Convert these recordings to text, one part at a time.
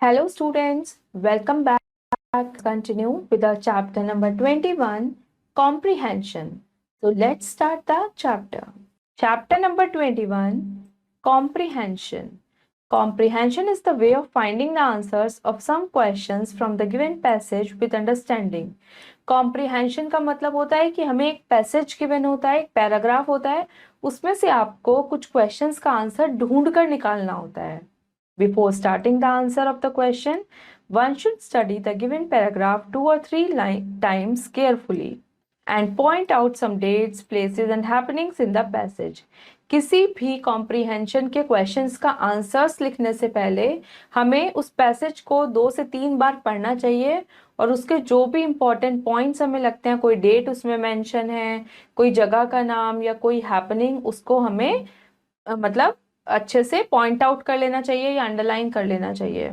Hello students, welcome back. Continue with our chapter number 21, Comprehension. So let's start the chapter. Chapter number 21, Comprehension. Comprehension is the way of finding the answers of some questions from the given passage with understanding. Comprehension का मतलब होता है कि हमें एक passage given होता है, एक पैराग्राफ होता है, उसमें से आपको कुछ क्वेश्चंस का आंसर ढूंढ कर निकालना होता है. Before starting the answer of the question, one should study the given paragraph 2 or 3 times carefully and point out some dates, places and happenings in the passage. किसी भी कॉम्प्रीहेंशन के क्वेश्चंस का आंसर्स लिखने से पहले हमें उस पैसेज को 2 से 3 बार पढ़ना चाहिए और उसके जो भी इंपॉर्टेंट पॉइंट्स हमें लगते हैं, कोई डेट उसमें मेंशन है, कोई जगह का नाम या कोई हैपनिंग, उसको हमें मतलब अच्छे से पॉइंट आउट कर लेना चाहिए या अंडरलाइन कर लेना चाहिए.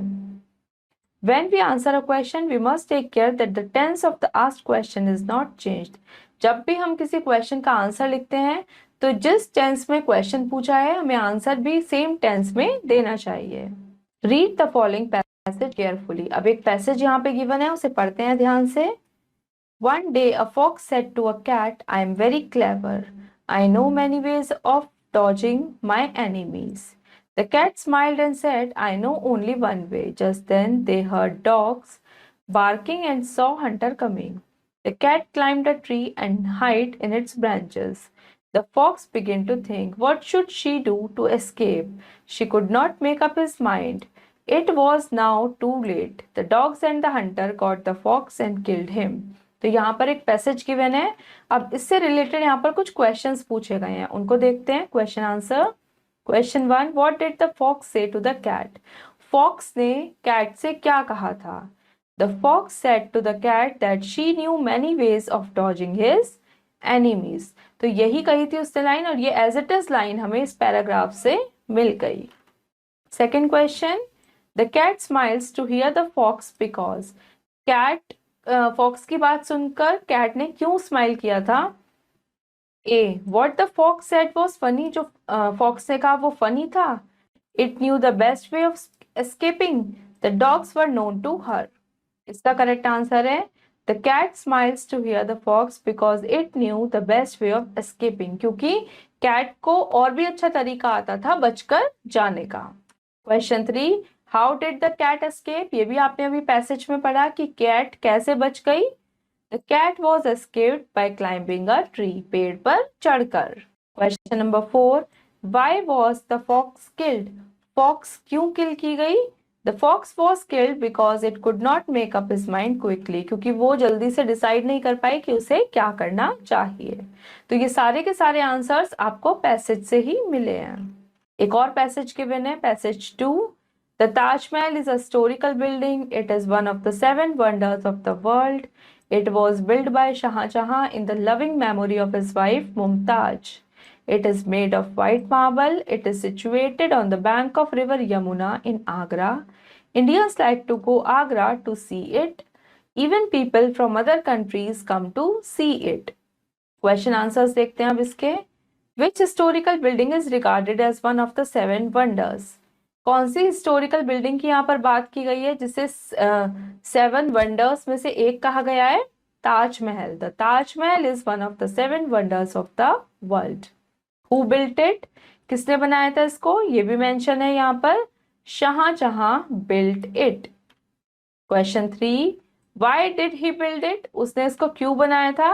When we answer a question, we must take care that the tense of the asked question is not changed. जब भी हम किसी क्वेश्चन का आंसर लिखते हैं तो जिस टेंस में क्वेश्चन पूछा है हमें आंसर भी सेम टेंस में देना चाहिए. Read the following passage carefully. अब एक पैसेज यहाँ पे गिवन है, उसे पढ़ते हैं ध्यान से. One day a fox said to a cat, I am very clever. I know many ways of dodging my enemies. The cat smiled and said, I know only one way. Just then they heard dogs barking and saw Hunter coming. The cat climbed a tree and hid in its branches. The fox began to think, what should she do to escape? She could not make up his mind. It was now too late. The dogs and the hunter caught the fox and killed him. तो यहाँ पर एक passage given है. अब इससे related यहाँ पर कुछ क्वेश्चंस पूछे गए हैं, उनको देखते हैं. Question answer. Question 1, what did the fox say to the cat. Fox ने कैट से क्या कहा था. The fox said to the cat that she knew many ways of dodging his enemies. तो यही कही थी उसने लाइन और ये एज इट इज लाइन हमें इस पैराग्राफ से मिल गई. Second question, the cat smiles to hear the fox because. Cat fox की बात सुनकर कैट ने क्यों स्माइल किया था. A, what the fox said was funny. जो फॉक्स ने कहा वो फनी था. It knew the best way of escaping. The dogs were known to her. इसका करेक्ट आंसर है the cat smiles to hear the fox because it knew the best way of escaping. क्योंकि cat को और भी अच्छा तरीका आता था बचकर जाने का. Question 3, how did the cat escape. ये भी आपने अभी पैसेज में पढ़ा कि कैट कैसे बच गई. The cat was escaped by climbing a tree. पेड़ पर चढ़कर. Question number 4, why was the fox killed. Fox क्यों किल की गई. The fox was killed because it could not make up his mind quickly. क्योंकि वो जल्दी से डिसाइड नहीं कर पाई कि उसे क्या करना चाहिए. तो ये सारे के सारे आंसर्स आपको पैसेज से ही मिले हैं. एक और पैसेज गिवन है, passage 2. The Taj Mahal is a historical building. It is one of the 7 wonders of the world. It was built by Shah Jahan in the loving memory of his wife Mumtaz. It is made of white marble. It is situated on the bank of river Yamuna in Agra. Indians like to go Agra to see it. Even people from other countries come to see it. Question answers देखते हैं अब इसके. Which historical building is regarded as one of the 7 wonders? कौन सी historical building की यहाँ पर बात की गई है जिसे 7 वंडर्स में से एक कहा गया है. Taj Mahal. The Taj Mahal is one of the 7 wonders of the world. Who built it. किसने बनाया था इसको, ये भी मेंशन है यहाँ पर. Shah Jahan built it. Question 3, why did he build it. उसने इसको क्यों बनाया था.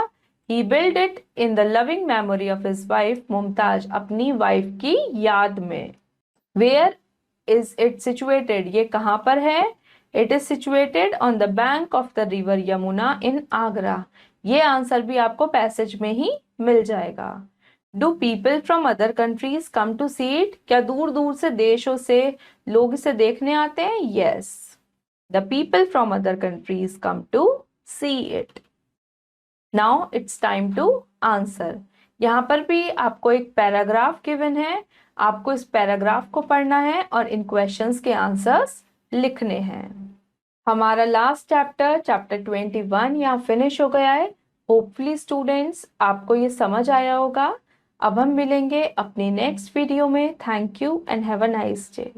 He build it in the loving memory of his wife Mumtaz. अपनी वाइफ की याद में. Where is it situated. ये कहाँ पर है. It is situated on the bank of the river Yamuna in Agra. ये आंसर भी आपको पैसेज में ही मिल जाएगा. Do people from other countries come to see it. क्या दूर दूर से देशों से लोग इसे देखने आते हैं. Yes, the people from other countries come to see it. Now it's time to answer. यहाँ पर भी आपको एक पैराग्राफ गिवन है. आपको इस पैराग्राफ को पढ़ना है और इन क्वेश्चंस के आंसर्स लिखने हैं. हमारा लास्ट चैप्टर 21 यहाँ फिनिश हो गया है. होपफुली स्टूडेंट्स आपको ये समझ आया होगा. अब हम मिलेंगे अपनी नेक्स्ट वीडियो में. Thank you and have a nice day.